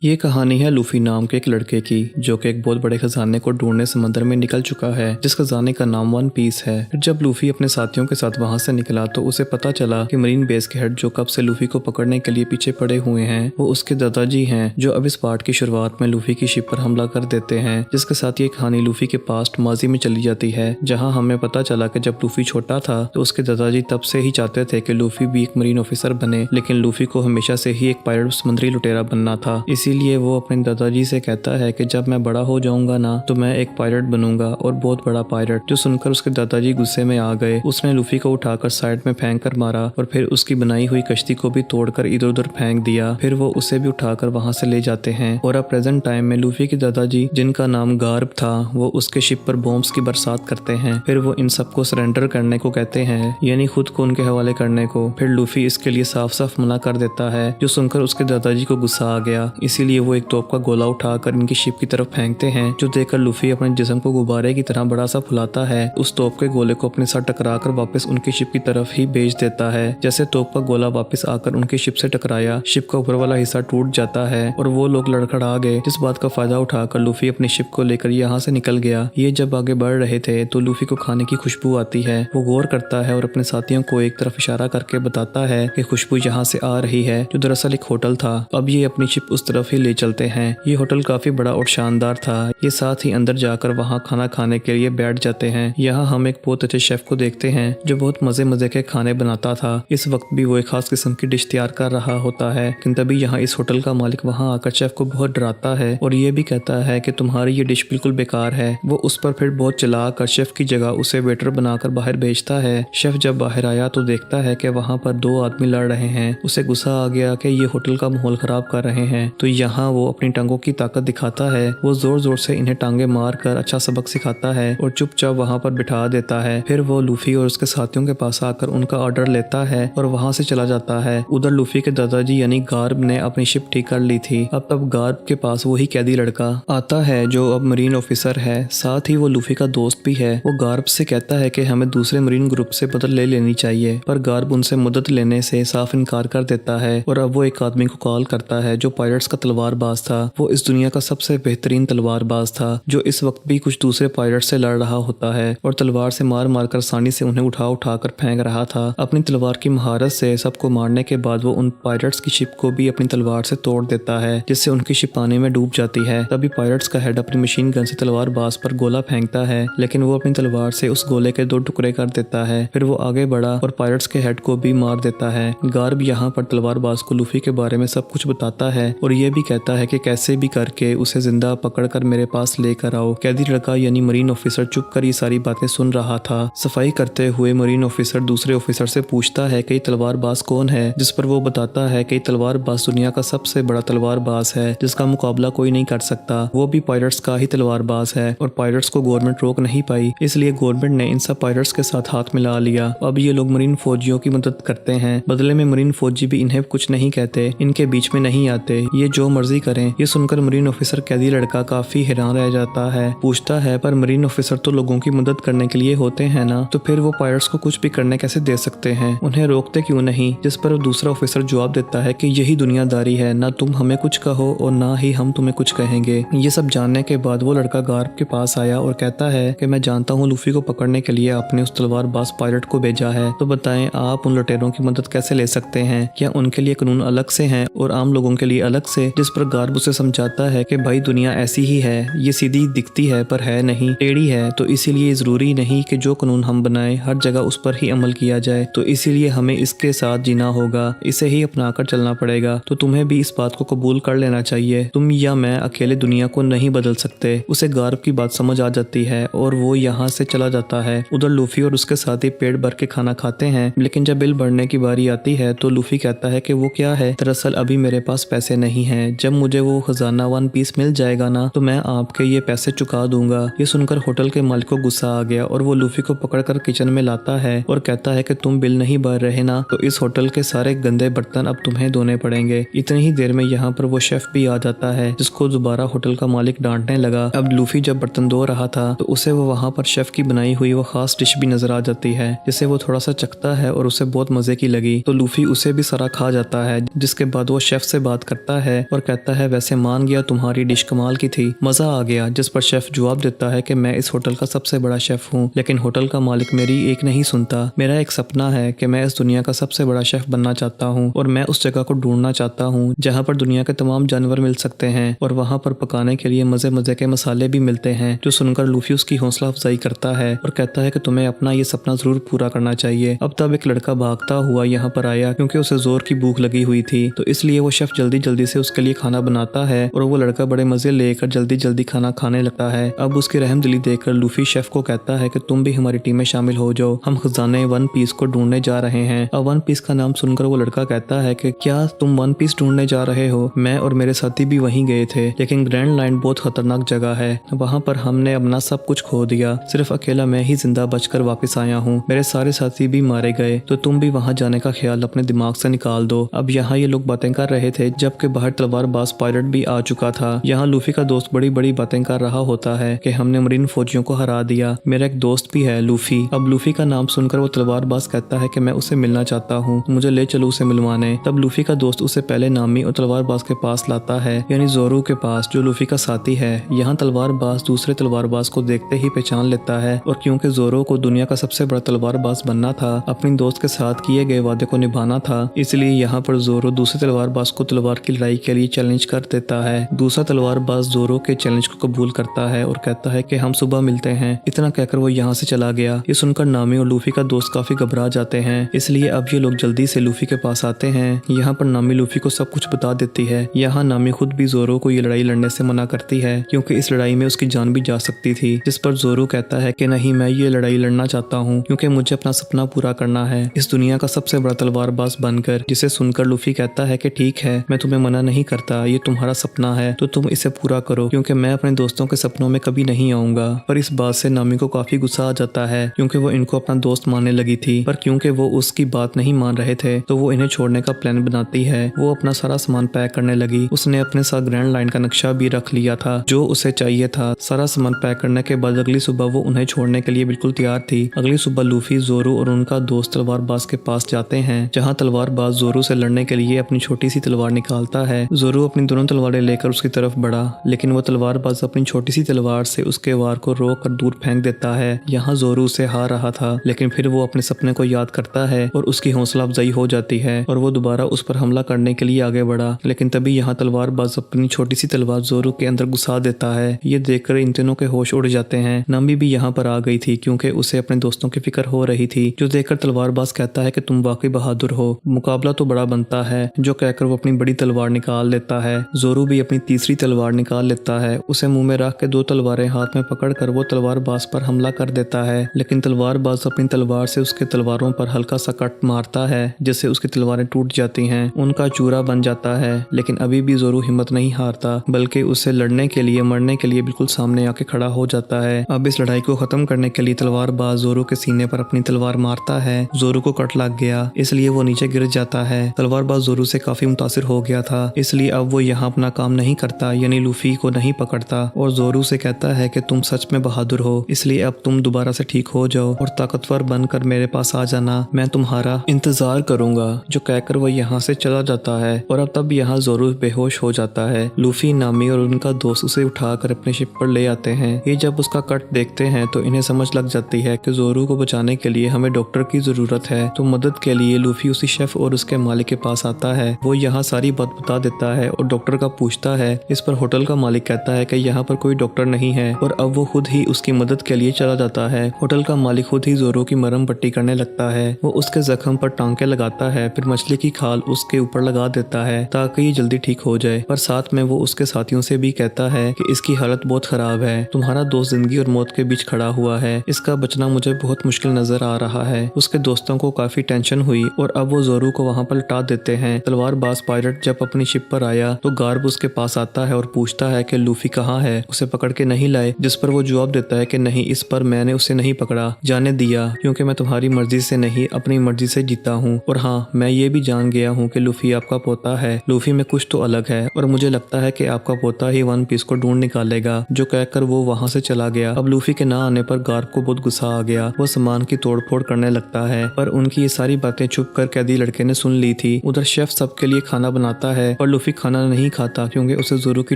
ये कहानी है लूफी नाम के एक लड़के की जो कि एक बहुत बड़े खजाने को ढूंढने समंदर में निकल चुका है, जिस खजाने का नाम वन पीस है। फिर जब लूफी अपने साथियों के साथ वहां से निकला तो उसे पता चला कि मरीन बेस के हेड जो कब से लूफी को पकड़ने के लिए पीछे पड़े हुए हैं वो उसके दादाजी हैं, जो अब इस पार्ट की शुरुआत में लूफी की शिप पर हमला कर देते हैं। जिसके साथ ये कहानी लूफी के पास्ट माजी में चली जाती है, जहाँ हमें पता चला कि जब लूफी छोटा था तो उसके दादाजी तब से ही चाहते थे कि लूफी भी एक मरीन ऑफिसर बने, लेकिन लूफी को हमेशा से ही एक पायलट समुद्री लुटेरा बनना था। इसीलिए वो अपने दादाजी से कहता है कि जब मैं बड़ा हो जाऊंगा ना तो मैं एक पायलट बनूंगा और बहुत बड़ा पायलट। जो सुनकर उसके दादाजी गुस्से में आ गए। उसने लूफी को उठाकर साइड में फेंक कर मारा और फिर उसकी बनाई हुई कश्ती को भी तोड़कर इधर उधर फेंक दिया। फिर वो उसे भी उठाकर वहां से ले जाते हैं और अब प्रेजेंट टाइम में लूफी के दादाजी, जिनका नाम गार्ब था, वो उसके शिप पर बॉम्ब्स की बरसात करते हैं। फिर वो इन सबको सरेंडर करने को कहते हैं, यानी खुद को उनके हवाले करने को। फिर लूफी इसके लिए साफ साफ मना कर देता है, जो सुनकर उसके दादाजी को गुस्सा आ गया। इसीलिए वो एक तोप का गोला उठाकर इनकी शिप की तरफ फेंकते हैं, जो देखकर लूफी अपने जिस्म को गुब्बारे की तरह बड़ा सा फुलाता है। उस तोप के गोले को अपने साथ टकराकर वापस उनकी शिप की तरफ ही भेज देता है। जैसे तोप का गोला वापस आकर उनकी शिप से टकराया, शिप का ऊपर वाला हिस्सा टूट जाता है और वो लोग लड़खड़ा गए। जिस बात का फायदा उठाकर लूफी अपनी शिप को लेकर यहाँ से निकल गया। ये जब आगे बढ़ रहे थे तो लूफी को खाने की खुशबू आती है। वो गौर करता है और अपने साथियों को एक तरफ इशारा करके बताता है कि खुशबू यहाँ से आ रही है, जो दरअसल एक होटल था। अब ये अपनी शिप उस तरफ ही ले चलते हैं। ये होटल काफी बड़ा और शानदार था। ये साथ ही अंदर जाकर वहाँ खाना खाने के लिए बैठ जाते हैं। यहाँ हम एक बहुत अच्छे शेफ को देखते हैं जो बहुत मजे मजे के खाने बनाता था। इस वक्त भी वो एक खास किस्म की डिश तैयार कर रहा होता है, लेकिन तभी यहाँ इस होटल का मालिक वहाँ आकर शेफ को बहुत डराता है और ये भी कहता है कि तुम्हारी ये डिश बिल्कुल बेकार है। वो उस पर फिर बहुत चला कर शेफ की जगह उसे वेटर बनाकर बाहर भेजता है। शेफ जब बाहर आया तो देखता है कि वहाँ पर दो आदमी लड़ रहे हैं। उसे गुस्सा आ गया कि ये होटल का माहौल खराब कर रहे हैं, तो यहाँ वो अपनी टांगों की ताकत दिखाता है। वो जोर जोर से इन्हें टांगे मार कर अच्छा सबक सिखाता है और चुपचाप वहाँ पर बिठा देता है। फिर वो लूफी और उसके साथियों के पास आकर उनका ऑर्डर लेता है और वहाँ से चला जाता है। उधर लूफी के दादाजी यानी गार्ब ने अपनी शिप ठीक कर ली थी। अब तब गार्ब के पास वही कैदी लड़का आता है जो अब मरीन ऑफिसर है। साथ ही वो लूफी का दोस्त भी है। वो गार्ब से कहता है कि हमें दूसरे मरीन ग्रुप से मदद ले लेनी चाहिए, पर गार्ब उनसे मदद लेने से साफ इनकार कर देता है और अब वो एक आदमी को कॉल करता है जो पायलट्स का तलवारबाज था। वो इस दुनिया का सबसे बेहतरीन तलवारबाज था, जो इस वक्त भी कुछ दूसरे पायलट से लड़ रहा होता है और तलवार से मार मार कर आसानी से उन्हें उठा उठा कर फेंक रहा था। अपनी तलवार की महारत से सबको मारने के बाद वो उन पायलट्स की शिप को भी अपनी तलवार से तोड़ देता है, जिससे उनकी शिप पानी में डूब जाती है। तभी पायलट्स का हेड अपनी मशीन गन से तलवारबाज पर गोला फेंकता है, लेकिन वो अपनी तलवार से उस गोले के दो टुकड़े कर देता है। फिर वो आगे बढ़ा और पायलट्स के हेड को भी मार देता है। गार्ब यहाँ पर तलवारबाज को लूफी के बारे में सब कुछ बताता है और ये भी कहता है कि कैसे भी करके उसे जिंदा पकड़कर मेरे पास लेकर आओ। कैदी लड़का यानी मरीन ऑफिसर चुप कर ये सारी बातें सुन रहा था। सफाई करते हुए मरीन ऑफिसर दूसरे ऑफिसर से पूछता है कि तलवारबाज कौन है, जिस पर वो बताता है कि तलवारबाज दुनिया का सबसे बड़ा तलवारबाज है, जिसका मुकाबला कोई नहीं कर सकता। वो भी पायलट्स का ही तलवारबाज है और पायलट्स को गवर्नमेंट रोक नहीं पाई, इसलिए गवर्नमेंट ने इन सब पायलट्स के साथ हाथ मिला लिया। अब ये लोग मरीन फौजियों की मदद करते हैं। बदले में मरीन फौजी भी इन्हें कुछ नहीं कहते, इनके बीच में नहीं आते, ये जो मर्जी करें। ये सुनकर मरीन ऑफिसर कैदी लड़का काफी हैरान रह जाता है। पूछता है, पर मरीन ऑफिसर तो लोगों की मदद करने के लिए होते हैं ना, तो फिर वो पायलट्स को कुछ भी करने कैसे दे सकते हैं, उन्हें रोकते क्यों नहीं? जिस पर दूसरा ऑफिसर जवाब देता है कि यही दुनियादारी है, ना तुम हमें कुछ कहो और ना ही हम तुम्हें कुछ कहेंगे। ये सब जानने के बाद वो लड़का गार्ब के पास आया और कहता है कि मैं जानता हूँ लूफी को पकड़ने के लिए आपने उस तलवारबाज पायलट को भेजा है, तो बताएं आप उन लुटेरों की मदद कैसे ले सकते हैं? क्या उनके लिए कानून अलग से हैं और आम लोगों के लिए अलग से? जिस पर गार्ब उसे समझाता है कि भाई दुनिया ऐसी ही है, ये सीधी दिखती है पर है नहीं, टेढ़ी है, तो इसीलिए जरूरी नहीं कि जो कानून हम बनाए हर जगह उस पर ही अमल किया जाए, तो इसीलिए हमें इसके साथ जीना होगा, इसे ही अपना कर चलना पड़ेगा। तो तुम्हें भी इस बात को कबूल कर लेना चाहिए, तुम या मैं अकेले दुनिया को नहीं बदल सकते। उसे गार्ब की बात समझ आ जाती है और वो यहाँ से चला जाता है। उधर लूफी और उसके साथी पेट भर के खाना खाते हैं, लेकिन जब बिल भरने की बारी आती है तो लूफी कहता है कि वो क्या है, दरअसल अभी मेरे पास पैसे नहीं हैं, जब मुझे वो खजाना वन पीस मिल जाएगा ना तो मैं आपके ये पैसे चुका दूंगा। ये सुनकर होटल के मालिक को गुस्सा आ गया और वो लूफी को पकड़कर किचन में लाता है और कहता है कि तुम बिल नहीं भर रहे ना, तो इस होटल के सारे गंदे बर्तन अब तुम्हें धोने पड़ेंगे। इतनी ही देर में यहाँ पर वो शेफ भी आ जाता है, जिसको दोबारा होटल का मालिक डांटने लगा। अब लूफी जब बर्तन धो रहा था तो उसे वो वहाँ पर शेफ की बनाई हुई वो खास डिश भी नजर आ जाती है, जिसे वो थोड़ा सा चखता है और उसे बहुत मजे की लगी, तो लूफी उसे भी सारा खा जाता है। जिसके बाद वो शेफ से बात करता है और कहता है वैसे मान गया तुम्हारी डिश कमाल की थी, मजा आ गया। जिस पर शेफ जवाब देता है कि मैं इस होटल का सबसे बड़ा शेफ हूँ, लेकिन होटल का मालिक मेरी एक नहीं सुनता। मेरा एक सपना है कि मैं इस दुनिया का सबसे बड़ा शेफ बनना चाहता हूँ और मैं उस जगह को ढूंढना चाहता हूँ जहाँ पर दुनिया के तमाम जानवर मिल सकते हैं और वहाँ पर पकाने के लिए मजे मजे के मसाले भी मिलते हैं। जो सुनकर लूफी उसकी हौसला अफजाई करता है और कहता है कि तुम्हें अपना ये सपना जरूर पूरा करना चाहिए। अब तब एक लड़का भागता हुआ यहाँ पर आया क्योंकि उसे जोर की भूख लगी हुई थी, तो इसलिए वो शेफ जल्दी जल्दी से उसके लिए खाना बनाता है और वो लड़का बड़े मजे लेकर जल्दी जल्दी खाना खाने लगता है। अब उसकी रहमदिली देखकर लूफी शेफ को कहता है कि तुम भी हमारी टीम में शामिल हो जाओ, हम खजाने वन पीस को ढूंढने जा रहे हैं। अब वन पीस का नाम सुनकर वो लड़का कहता है कि क्या तुम वन पीस ढूंढने जा रहे हो? मैं और मेरे साथी भी वहीं गए थे, लेकिन ग्रैंड लाइन बहुत खतरनाक जगह है, वहाँ पर हमने अपना सब कुछ खो दिया, सिर्फ अकेला मैं ही जिंदा बचकर वापस आया हूँ, मेरे सारे साथी भी मारे गए, तो तुम भी वहाँ जाने का ख्याल अपने दिमाग से निकाल दो। अब यहाँ ये लोग बातें कर रहे थे जबकि बाहर तलवारबाज पायलट भी आ चुका था। यहाँ लूफी का दोस्त बड़ी बड़ी बातें कर रहा होता है कि हमने मरीन फौजियों को हरा दिया, मेरा एक दोस्त भी है लूफी। अब लूफी का नाम सुनकर वो तलवारबाज कहता है कि मैं उसे मिलना चाहता हूँ, मुझे ले चलो उसे मिलवाने। तब लूफी का दोस्त उसे पहले नामी और तलवारबाज के पास लाता है, यानी जोरू के पास, जो लूफी का साथी है। यहाँ तलवारबाज दूसरे तलवारबाज को देखते ही पहचान लेता है और क्योंकि जोरो को दुनिया का सबसे बड़ा तलवारबाज बनना था, अपने दोस्त के साथ किए गए वादे को निभाना था, इसलिए यहाँ पर जोरो दूसरे तलवारबाज को तलवार की लड़ाई के लिए चैलेंज कर देता है। दूसरा तलवारबाज जोरो के चैलेंज को कबूल करता है और कहता है कि हम सुबह मिलते हैं। इतना कहकर वो यहाँ से चला गया। ये सुनकर नामी और लूफी का दोस्त काफी घबरा जाते हैं, इसलिए अब ये लोग जल्दी से लूफी के पास आते हैं। यहाँ पर नामी लूफी को सब कुछ बता देती है। यहाँ नामी खुद भी जोरो को ये लड़ाई लड़ने से मना करती है क्योंकि इस लड़ाई में उसकी जान भी जा सकती थी, जिस पर जोरो कहता है कि नहीं, मैं ये लड़ाई लड़ना चाहता हूँ क्योंकि मुझे अपना सपना पूरा करना है, इस दुनिया का सबसे बड़ा तलवारबाज बनकर। जिसे सुनकर लूफी कहता है कि ठीक है, मैं तुम्हें मना नहीं करता, ये तुम्हारा सपना है तो तुम इसे पूरा करो क्योंकि मैं अपने दोस्तों के सपनों में कभी नहीं आऊंगा। पर इस बात से नामी को काफी गुस्सा आ जाता है क्योंकि वो इनको अपना दोस्त मानने लगी थी, पर क्योंकि वो उसकी बात नहीं मान रहे थे तो वो इन्हें छोड़ने का प्लान बनाती है। वो अपना सारा सामान पैक करने लगी। उसने अपने साथ ग्रैंड लाइन का नक्शा भी रख लिया था जो उसे चाहिए था। सारा सामान पैक करने के बाद अगली सुबह वो उन्हें छोड़ने के लिए बिल्कुल तैयार थी। अगली सुबह लूफी, जोरू और उनका दोस्त तलवारबाज के पास जाते हैं, जहाँ तलवारबाज जोरू से लड़ने के लिए अपनी छोटी सी तलवार निकालता है। जोरू अपनी दोनों तलवारें लेकर उसकी तरफ बढ़ा, लेकिन वो तलवारबाज अपनी छोटी सी तलवार से उसके वार को रोक कर दूर फेंक देता है। यहाँ जोरू उसे हार रहा था, लेकिन फिर वो अपने सपने को याद करता है और उसकी हौसला अफजाई हो जाती है और वो दोबारा उस पर हमला करने के लिए आगे बढ़ा। लेकिन तभी यहाँ तलवारबाज अपनी छोटी सी तलवार जोरू के अंदर घुसा देता है। ये देखकर इन तीनों के होश उड़ जाते हैं। नामी भी यहाँ पर आ गई थी क्योंकि उसे अपने दोस्तों की फिक्र हो रही थी, जो देखकर तलवारबाज कहता है कि तुम वाकई बहादुर हो, मुकाबला तो बड़ा बनता है। जो कहकर वो अपनी बड़ी तलवार निकाल लेता है। जोरू भी अपनी तीसरी तलवार निकाल लेता है। उसे मुंह में रख के दो तलवारें हाथ में पकड़कर वो तलवारबाज पर हमला कर देता है, लेकिन तलवारबाज अपनी तलवार से उसके तलवारों पर हल्का सा कट मारता है, जिससे उसकी तलवारें टूट जाती हैं, उनका चूरा बन जाता है। लेकिन अभी भी जोरू हिम्मत नहीं हारता, बल्कि उससे लड़ने के लिए, मरने के लिए बिल्कुल सामने आके खड़ा हो जाता है। अब इस लड़ाई को खत्म करने के लिए तलवारबाज जोरू के सीने पर अपनी तलवार मारता है। जोरू को कट लग गया, इसलिए वो नीचे गिर जाता है। तलवारबाज जोरू से काफी मुतासिर हो गया था, इसलिए अब वो यहाँ अपना काम नहीं करता, यानी लूफी को नहीं पकड़ता और जोरू से कहता है कि तुम सच में बहादुर हो, इसलिए अब तुम दोबारा से ठीक हो जाओ और ताकतवर बनकर मेरे पास आ जाना, मैं तुम्हारा इंतजार करूंगा। जो कहकर वो यहाँ से चला जाता है और अब तब यहाँ जोरू बेहोश हो जाता है। लूफी, नामी और उनका दोस्त उसे उठाकर अपने शिप पर ले आते हैं। ये जब उसका कट देखते हैं तो इन्हें समझ लग जाती है कि जोरू को बचाने के लिए हमें डॉक्टर की जरूरत है। तो मदद के लिए लूफी उसी शेफ और उसके मालिक के पास आता है। वो यहाँ सारी बात बता देता है और डॉक्टर का पूछता है। इस पर होटल का मालिक कहता है कि यहाँ पर कोई डॉक्टर नहीं है और अब वो खुद ही उसकी मदद के लिए चला जाता है। होटल का मालिक खुद ही जोरू की मरहम पट्टी करने लगता है। वो उसके जख्म पर टांके लगाता है, फिर मछली की खाल उसके ऊपर लगा देता है ताकि ये जल्दी ठीक हो जाए। पर साथ में वो उसके साथियों से भी कहता है कि इसकी हालत बहुत खराब है, तुम्हारा दोस्त जिंदगी और मौत के बीच खड़ा हुआ है, इसका बचना मुझे बहुत मुश्किल नजर आ रहा है। उसके दोस्तों को काफी टेंशन हुई और अब वो जोरू को वहाँ पर लटा देते हैं। तलवारबाज पायलट जब अपनी शिप पर आया तो गार्ब उसके पास आता है और पूछता है कि लूफी कहाँ है, उसे पकड़ के नहीं लाए, जिस पर वो जवाब देता है कि नहीं, इस पर मैंने उसे नहीं पकड़ा, जाने दिया, क्योंकि मैं तुम्हारी मर्जी से नहीं अपनी मर्जी से जीता हूँ। और हाँ, मैं ये भी जान गया हूँ कि लूफी आपका पोता है, लूफी में कुछ तो अलग है और मुझे लगता है कि आपका पोता ही वन पीस को ढूंढ निकालेगा। जो कहकर वो वहाँ से चला गया। अब लूफी के ना आने पर गार्ब को बहुत गुस्सा आ गया। वो सामान की तोड़फोड़ करने लगता है, पर उनकी ये सारी बातें छुप कर कैदी लड़के ने सुन ली थी। उधर शेफ सबके लिए खाना बनाता है और लूफी खाना नहीं खाता क्योंकि उसे ज़ोरू की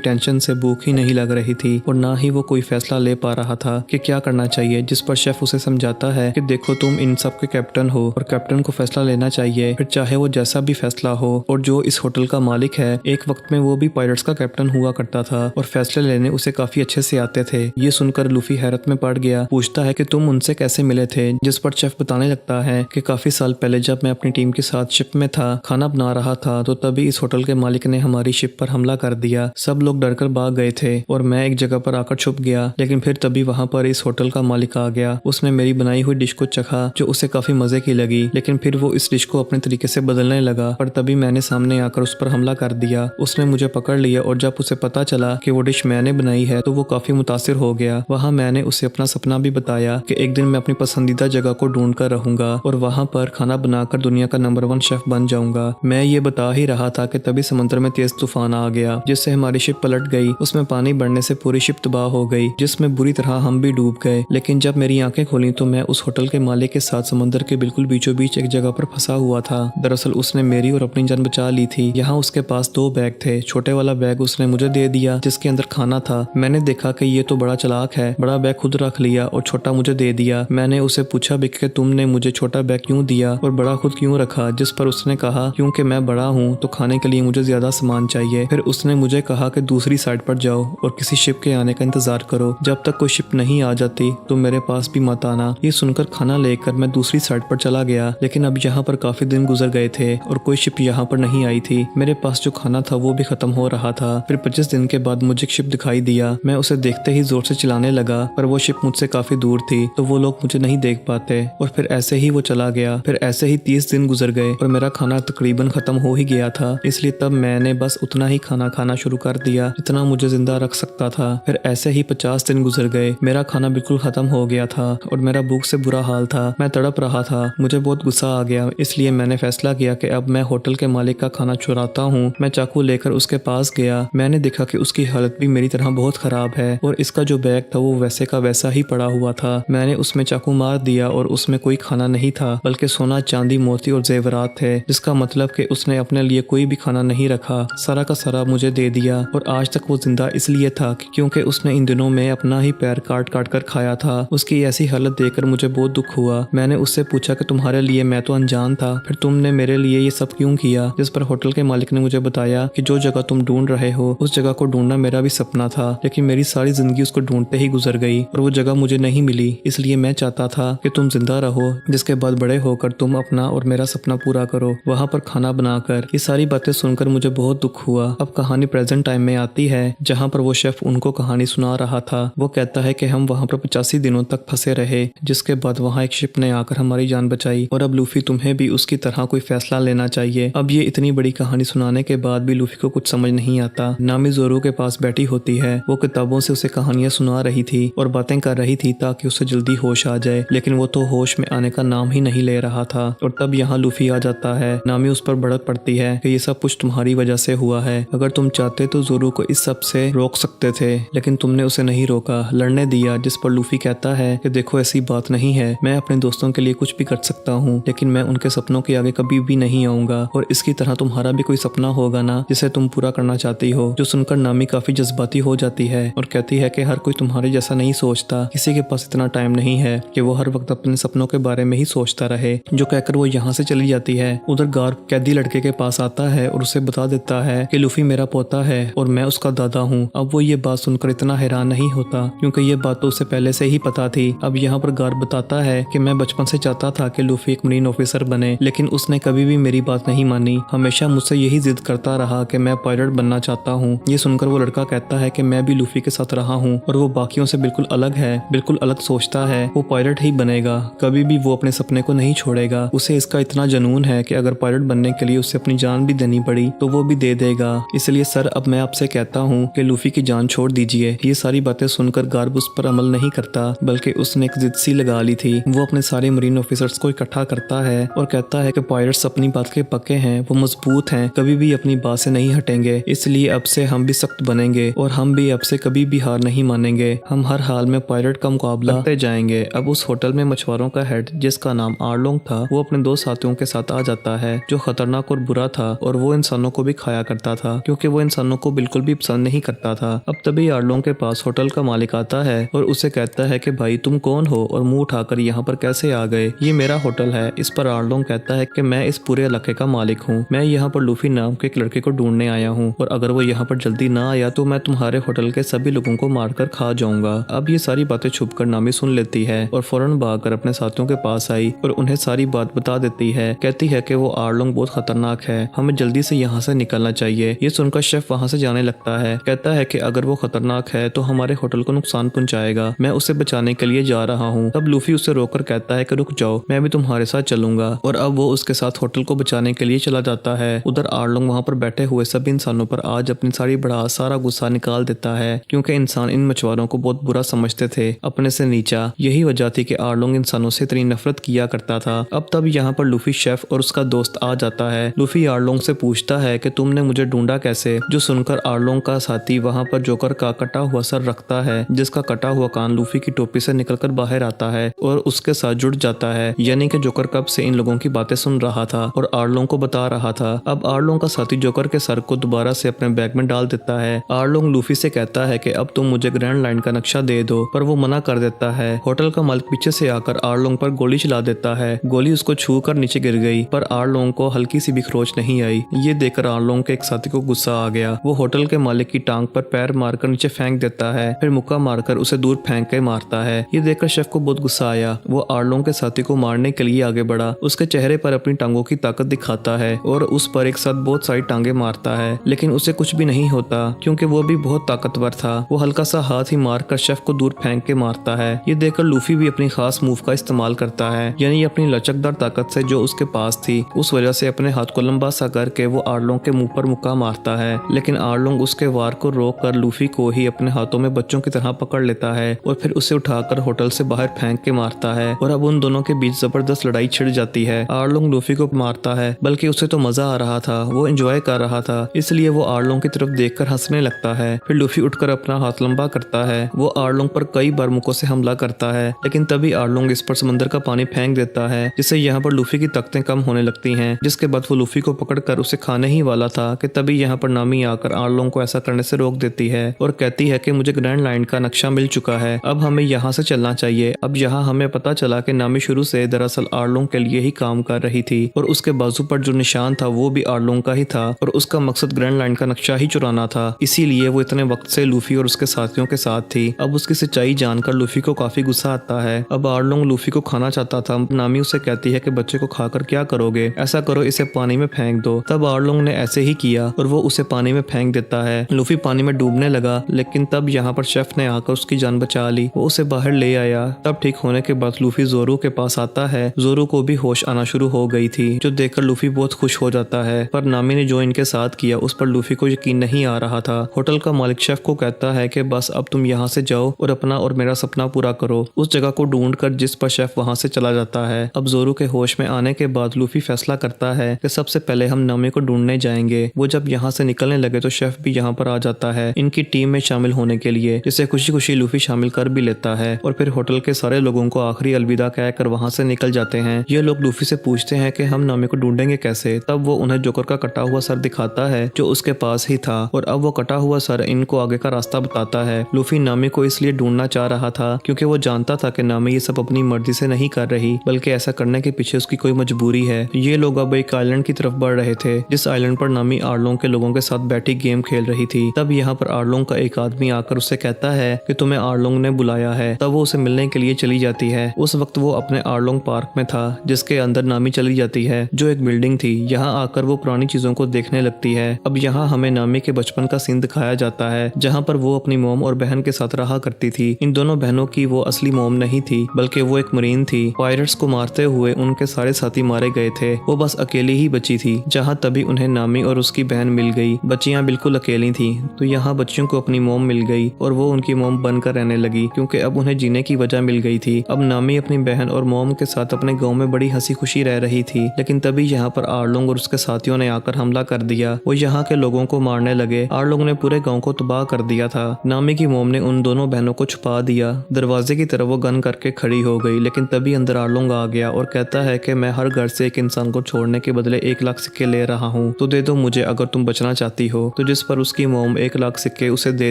टेंशन से भूख ही नहीं लग रही थी और ना ही वो कोई फैसला ले पा रहा था कि क्या करना चाहिए, जिस पर शेफ उसे समझाता है कि देखो तुम इन सब के कैप्टन हो और कैप्टन को फैसला लेना चाहिए, फिर चाहे वो जैसा भी फैसला हो। और जो इस होटल का मालिक है एक वक्त में वो भी पायरेट्स का कैप्टन हुआ करता था और फैसले लेने उसे काफी अच्छे से आते थे। ये सुनकर लूफी हैरत में पड़ गया, पूछता है कि तुम उनसे कैसे मिले थे, जिस पर शेफ बताने लगता है कि काफी साल पहले जब मैं अपनी टीम के साथ शिप में था, खाना बना रहा था, तो तभी इस होटल के मालिक ने हमारी शिप पर हमला कर दिया। सब लोग डरकर भाग गए थे और मैं एक जगह पर आकर छुप गया, लेकिन फिर तभी वहां पर इस होटल का मालिक आ गया। उसने मेरी बनाई हुई डिश को चखा जो उसे काफी मजे की लगी, लेकिन फिर वो इस डिश को अपने तरीके से बदलने लगा, पर तभी मैंने सामने आकर उस पर हमला कर दिया। उसने मुझे पकड़ लिया और जब उसे पता चला कि वो डिश मैंने बनाई है तो वो काफी मुतासिर हो गया। वहाँ मैंने उसे अपना सपना भी बताया कि एक दिन मैं अपनी पसंदीदा जगह को ढूंढ कर रहूंगा और वहाँ पर खाना बनाकर दुनिया का नंबर 1 शेफ बन जाऊंगा। मैं ये बता ही रहा था कि तभी समुद्र में तेज तूफान आ गया, जिससे हमारी शिप पलट गई। उसमें पानी बढ़ने से पूरी शिप तबाह हो गई, जिसमें बुरी तरह हम भी डूब गए। लेकिन जब मेरी आंखें खोली तो मैं उस होटल के मालिक के साथ समुद्र के बिल्कुल बीचों बीच एक जगह पर फंसा हुआ था। दरअसल उसने मेरी और अपनी जान बचा ली थी। यहाँ उसके पास 2 बैग थे। छोटे वाला बैग उसने मुझे दे दिया जिसके अंदर खाना था। मैंने देखा कि ये तो बड़ा चालाक है, बड़ा बैग खुद रख लिया और छोटा मुझे दे दिया। मैंने उसे पूछा भी कि तुमने मुझे छोटा बैग क्यों दिया और बड़ा खुद क्यों रखा, जिस पर उसने कहा क्योंकि मैं बड़ा हूँ तो खाने के लिए मुझे ज्यादा सामान चाहिए। फिर उसने मुझे कहा कि दूसरी साइड पर जाओ और किसी शिप के आने का इंतजार करो, जब तक कोई शिप नहीं आ जाती तो मेरे पास भी मत आना। ये सुनकर खाना लेकर मैं दूसरी साइड पर चला गया, लेकिन अब यहाँ पर काफी दिन गुजर गए थे और कोई शिप यहाँ पर नहीं आई थी। मेरे पास जो खाना था वो भी खत्म हो रहा था। फिर 25 दिन के बाद मुझे एक शिप दिखाई दिया। मैं उसे देखते ही जोर से चिल्लाने लगा, पर वो शिप मुझसे काफी दूर थी तो वो लोग मुझे नहीं देख पाते और फिर ऐसे ही वो चला गया। फिर ऐसे ही 30 दिन गुजर गए और मेरा खाना तकरीबन खत्म हो ही गया था, इसलिए तब मैंने बस उतना ही खाना खाना शुरू कर दिया जितना मुझे जिंदा रख सकता था। फिर ऐसे ही 50 दिन गुजर गए। मेरा खाना बिल्कुल खत्म हो गया था और मेरा भूख से बुरा हाल था। मैं तड़प रहा था। मुझे बहुत गुस्सा आ गया, इसलिए मैंने फैसला किया कि अब मैं होटल के मालिक का खाना चुराता हूँ। मैं चाकू लेकर उसके पास गया। मैंने देखा कि उसकी हालत भी मेरी तरह बहुत खराब है और इसका जो बैग था वो वैसे का वैसा ही पड़ा हुआ था। मैंने उसमें चाकू मार दिया और उसमें कोई खाना नहीं था बल्कि सोना, चांदी, मोती और जेवरात थे, जिसका मतलब कि उसने अपने लिए कोई भी खाना नहीं रखा। सारा का सारा मुझे दे दिया और आज तक वो जिंदा इसलिए था क्योंकि उसने इन दिनों में अपना ही पैर काट काट कर खाया था। उसकी ऐसी हालत देखकर मुझे बहुत दुख हुआ। मैंने उससे पूछा कि तुम्हारे लिए मैं तो अनजान था, फिर तुमने मेरे लिए ये सब क्यों किया, जिस पर होटल के मालिक ने मुझे बताया कि जो जगह तुम ढूंढ रहे हो उस जगह को ढूंढना मेरा भी सपना था, लेकिन मेरी सारी जिंदगी उसको ढूंढते ही गुजर गई और वो जगह मुझे नहीं मिली। इसलिए मैं चाहता था कि तुम जिंदा रहो, जिसके बाद बड़े होकर तुम अपना और मेरा सपना पूरा करो, वहाँ पर खाना बनाकर। ये सारी बातें सुनकर मुझे बहुत दुख हुआ। अब कहानी प्रेजेंट टाइम में आती है, जहाँ पर वो शेफ उनको कहानी सुना रहा था। वो कहता है कि हम वहाँ पर 85 दिनों तक फंसे रहे, जिसके बाद वहाँ एक शिप ने आकर हमारी जान बचाई और अब लूफी तुम्हें भी उसकी तरह कोई फैसला लेना चाहिए। अब ये इतनी बड़ी कहानी सुनाने के बाद भी लूफी को कुछ समझ नहीं आता। नामी ज़ोरू के पास बैठी होती है। वो किताबों से उसे कहानियां सुना रही थी और बातें कर रही थी ताकि उसे जल्दी होश आ जाए, लेकिन वो तो होश में आने का नाम ही नहीं ले रहा था। और तब यहाँ लूफी आ जाता है। नामी उस पर भड़क पड़ती है कि ये सब कुछ तुम्हारी वजह से हुआ है। अगर तुम चाहते तो ज़ोरू को इस सब से रोक सकते थे, लेकिन तुमने उसे नहीं रोका, लड़ने दिया। जिस पर लूफी कहता है कि देखो ऐसी बात नहीं है, मैं अपने दोस्तों के लिए कुछ भी कर सकता हूँ, लेकिन मैं उनके सपनों के आगे कभी भी नहीं आऊंगा। और इसकी तरह तुम्हारा भी कोई सपना होगा ना जिसे तुम पूरा करना चाहती हो। जो सुनकर नामी काफी जज्बाती हो जाती है और कहती है कि हर कोई तुम्हारे जैसा नहीं सोचता, किसी के पास इतना टाइम नहीं है कि वो हर वक्त अपने सपनों के बारे में ही सोचता रहे। जो कहकर वो यहाँ से चली जाती है। उधर गार्प कैदी लड़के के पास आता है और उसे बता देता है कि लूफी मेरा पोता है और मैं उसका दादा हूँ। अब वो ये बात सुनकर इतना हैरान नहीं होता क्योंकि ये बात तो उसे पहले से ही पता थी। अब यहाँ पर गार्प बताता है कि मैं बचपन से चाहता था कि लूफी एक मरीन ऑफिसर बने, लेकिन उसने कभी भी मेरी बात नहीं मानी। हमेशा मुझसे यही जिद करता रहा कि मैं पायलट बनना चाहता हूँ। ये सुनकर वो लड़का कहता है कि मैं भी लूफी के साथ रहा हूँ और वो बाकियों से बिल्कुल अलग है, बिल्कुल अलग सोचता है। वो पायलट ही बनेगा, कभी भी वो अपने सपने को नहीं छोड़ेगा। उसे इसका इतना जुनून है कि अगर पायलट बनने के लिए उसे अपनी जान भी देनी पड़ी तो वो भी दे देगा। इसलिए सर अब मैं आपसे कहता हूँ कि लूफी की जान छोड़ दीजिए। ये सारी बातें सुनकर गार्ब उस पर अमल नहीं करता, बल्कि उसने एक जिद सी लगा ली थी। वो अपने सारे मरीन ऑफिसर्स को इकट्ठा करता है और कहता है कि पायलट्स अपनी बात के पक्के हैं, वो मजबूत हैं, कभी भी अपनी बात से नहीं हटेंगे। इसलिए अब से हम भी सख्त बनेंगे और हम भी अब से कभी भी हार नहीं मानेंगे। हम हर हाल में पायलट का मुकाबला करते जाएंगे। अब उस होटल में मछुआरों का हेड, जिसका नाम आर्लोंग था, वो अपने 2 साथियों के साथ आ जाता है जो खतरनाक और बुरा था और वो इंसानों को भी भी खाया करता था क्योंकि वो इंसानों को बिल्कुल भी पसंद नहीं करता था। अब तभी आर्लोंग के पास होटल का मालिक आता है और उसे कहता है कि भाई तुम कौन हो और मुंह उठाकर यहाँ पर कैसे आ गए, ये मेरा होटल है। इस पर आर्लोंग कहता है कि मैं इस पूरे इलाके का मालिक हूँ, मैं यहाँ पर लूफी नाम के एक लड़के को ढूंढने आया हूँ और अगर वो यहाँ पर जल्दी ना आया तो मैं तुम्हारे होटल के सभी लोगों को मारकर खा जाऊंगा। अब ये सारी बातें छुपकर नामी सुन लेती है और फौरन भागकर अपने साथियों के पास आई और उन्हें सारी बात बता देती है। कहती है कि वो आर्लोंग बहुत खतरनाक है, हमें जल्दी से यहाँ से निकलना चाहिए। ये सुनकर शेफ वहाँ से जाने लगता है। कहता है कि अगर वो खतरनाक है तो हमारे होटल को नुकसान पहुंचाएगा, मैं उसे बचाने के लिए जा रहा हूँ। तब लूफी उसे रोककर कहता है कि रुक जाओ, मैं भी तुम्हारे साथ चलूंगा। और अब वो उसके साथ होटल को बचाने के लिए चला जाता है। उधर आर्लोंग वहाँ पर बैठे हुए सभी इंसानों पर आज अपनी सारी भड़ास सारा गुस्सा निकाल देता है क्योंकि इंसान इन मछुआरों को बहुत बुरा समझते थे, अपने से नीचा। यही वजह थी कि आर्लोंग इंसानों से इतनी नफरत किया करता था। अब तब यहाँ पर लूफी शेफ और उसका दोस्त आ जाता है। लूफी आर्लोंग से पूछता है कि तुमने मुझे ढूंढा कैसे, जो सुनकर आर्लोंग का साथी वहाँ पर जोकर का कटा हुआ सर रखता है, जिसका कटा हुआ कान लूफी की टोपी से निकलकर बाहर आता है और उसके साथ जुड़ जाता है। यानी कि जोकर कब से इन लोगों की बातें सुन रहा था और आर्लोंग को बता रहा था। अब आर्लोंग का साथी जोकर के सर को दोबारा से अपने बैग में डाल देता है। आर्लोंग लूफी से कहता है कि अब तुम मुझे ग्रैंड लाइन का नक्शा दे दो, पर वो मना कर देता है। होटल का मालिक पीछे से आकर आर्लोंग पर गोली चला देता है। गोली उसको छू कर नीचे गिर गई, पर आर्लोंग को हल्की सी भी खरोच नहीं आई। ये देखकर आर्लोंग के एक साथी को गुस्सा आ गया। वो होटल के मालिक की टांग पर पैर मारकर नीचे फेंक देता है, फिर मुक्का मारकर उसे दूर फेंक के मारता है। ये देखकर शेफ को बहुत गुस्सा आया। वो आर्लोंग के साथी को मारने के लिए आगे बढ़ा, उसके चेहरे पर अपनी टांगों की ताकत दिखाता है और उस पर एक साथ बहुत सारी टांगे मारता है, लेकिन उसे कुछ भी नहीं होता क्योंकि वो भी बहुत ताकतवर था। वो हल्का सा हाथ ही मारकर शेफ को दूर फेंक के मारता है। ये देखकर लूफी भी अपनी खास मूव का इस्तेमाल करता है, यानी अपनी लचकदार ताकत से जो उसके पास थी उस वजह से अपने हाथ को लंबा सा करके वो आर्लोंग के मुंह पर मुक्का मारता है। लेकिन आर्लोंग उसके वार को रोक कर लूफी को ही अपने हाथों में बच्चों की तरह पकड़ लेता है और फिर उसे उठाकर होटल से बाहर फेंक के मारता है और अब उन दोनों के बीच जबरदस्त लड़ाई छिड़ जाती है। आर्लोंग लूफी को मारता है, बल्कि उसे तो मजा आ रहा था, वो एंजॉय कर रहा था, इसलिए वो आर्लोंग की तरफ देखकर हंसने लगता है। फिर लूफी उठकर अपना हाथ लंबा करता है। वो आर्लोंग पर कई बार मुक्कों से हमला करता है, लेकिन तभी आर्लोंग इस पर समंदर का पानी फेंक देता है, जिससे यहाँ पर लूफी की ताकतें कम होने लगती हैं। जिसके बाद वो लूफी को पकड़कर उसे खाने ही वाला था कि तभी यहाँ पर नामी आकर आर्लोंग को ऐसा करने से रोक देती है और कहती है कि मुझे ग्रैंड लाइन का नक्शा मिल चुका है, अब हमें यहाँ से चलना चाहिए। अब यहाँ हमें पता चला कि नामी शुरू से दरअसल आर्लोंग के लिए ही काम कर रही थी और उसके बाजू पर जो निशान था वो भी आर्लोंग का ही था और उसका मकसद ग्रैंड लाइन का नक्शा ही चुराना था, इसीलिए वो इतने वक्त से लूफी और उसके साथियों के साथ थी। अब उसकी सच्चाई जानकर लूफी को काफी गुस्सा आता है। अब आर्लोंग लूफी को खाना चाहता था। नामी उसे कहती है कि बच्चे को खाकर क्या करोगे, ऐसा करो इसे पानी में फेंक दो। तब आर्लोंग ने ऐसे ही किया और वो उसे पानी में फेंक देता है। लूफी पानी में डूबने लगा, लेकिन तब यहाँ पर शेफ ने आकर उसकी जान बचा ली। वो उसे बाहर ले आया। तब ठीक होने के बाद लूफी जोरू के पास आता है। जोरू को भी होश आना शुरू हो गई थी, जो देखकर लूफी बहुत खुश हो जाता है, पर नामी ने जो इनके साथ किया उस पर लूफी को यकीन नहीं आ रहा था। होटल का मालिक शेफ को कहता है कि बस अब तुम यहाँ से जाओ और अपना और मेरा सपना पूरा करो। उस जगह को ढूंढ कर जिस पर शेफ वहाँ से चला जाता है। अब जोरू के होश में आने के बाद लूफी फैसला करता है कि सबसे पहले हम नामी को ढूंढने जाएंगे। वो जब यहाँ से निकलने लगे तो शेफ भी यहाँ पर आ जाता है इनकी टीम में शामिल होने के लिए, जिसे खुशी खुशी लूफी शामिल कर भी लेता है और फिर होटल के सारे लोगों को आखिरी अलविदा कहकर वहाँ से निकल जाते हैं। ये लोग लूफी से पूछते हैं कि हम नामी को ढूंढेंगे कैसे। तब वो उन्हें जोकर का कटा हुआ सर दिखाता है जो उसके पास ही था और अब वो कटा हुआ सर इनको आगे का रास्ता बताता है। लूफी नामी को इसलिए ढूंढना चाह रहा था क्योंकि वो जानता था कि नामी ये सब अपनी मर्जी से नहीं कर रही, बल्कि ऐसा करने के पीछे उसकी कोई मजबूरी है। ये लोग अब एक आइलैंड की तरफ बढ़ रहे थे, जिस आइलैंड पर नामी आर्लोंग के लोगों के साथ बैठी गेम खेल रही थी। तब यहाँ पर आर्लोंग का एक आदमी आकर उससे कहता है कि तुम्हें आर्लोंग ने बुलाया है। तब वो उसे मिलने के लिए चली जाती है। उस वक्त वो अपने आर्लोंग पार्क में था, जिसके अंदर नामी चली जाती है, जो एक बिल्डिंग थी। यहाँ आकर वो पुरानी चीजों को देखने लगती है। अब यहाँ हमें नामी के बचपन का सीन दिखाया जाता है, जहाँ पर वो अपनी मोम और बहन के साथ रहा करती थी। इन दोनों बहनों की वो असली मोम नहीं थी, बल्कि वो एक मरीन थी। पायरेट्स को मारते हुए उनके सारे साथी मारे गए थे। वो बस अकेली ही बची थी। जहाँ तभी उन्हें नामी और उसकी बहन मिल गई। बच्चियां बिल्कुल अकेली थी, तो यहाँ बच्चियों को अपनी मोम मिल गई और वो उनकी मोम बनकर रहने लगी, क्योंकि अब उन्हें जीने की वजह मिल गई थी। अब नामी अपनी बहन और मोम के साथ अपने गाँव में बड़ी हंसी खुशी रह रही थी। लेकिन तभी यहाँ पर आर्लोंग और उसके साथियों ने आकर हमला कर दिया। वो यहाँ के लोगों को मारने लगे। आर्लोंग ने पूरे गाँव को तबाह कर दिया था। नामी की मोम ने उन दोनों बहनों को छुपा दिया। दरवाजे की तरफ वो गन करके खड़ी हो गई, लेकिन तभी अंदर आर्लोंग आ गया और कहता है कि मैं हर घर से एक इंसान को छोड़ने के बदले 1 लाख सिक्के ले रहा हूँ, तो दे दे दो मुझे अगर तुम बचना चाहती हो। तो जिस पर उसकी मोम 1 लाख सिक्के उसे दे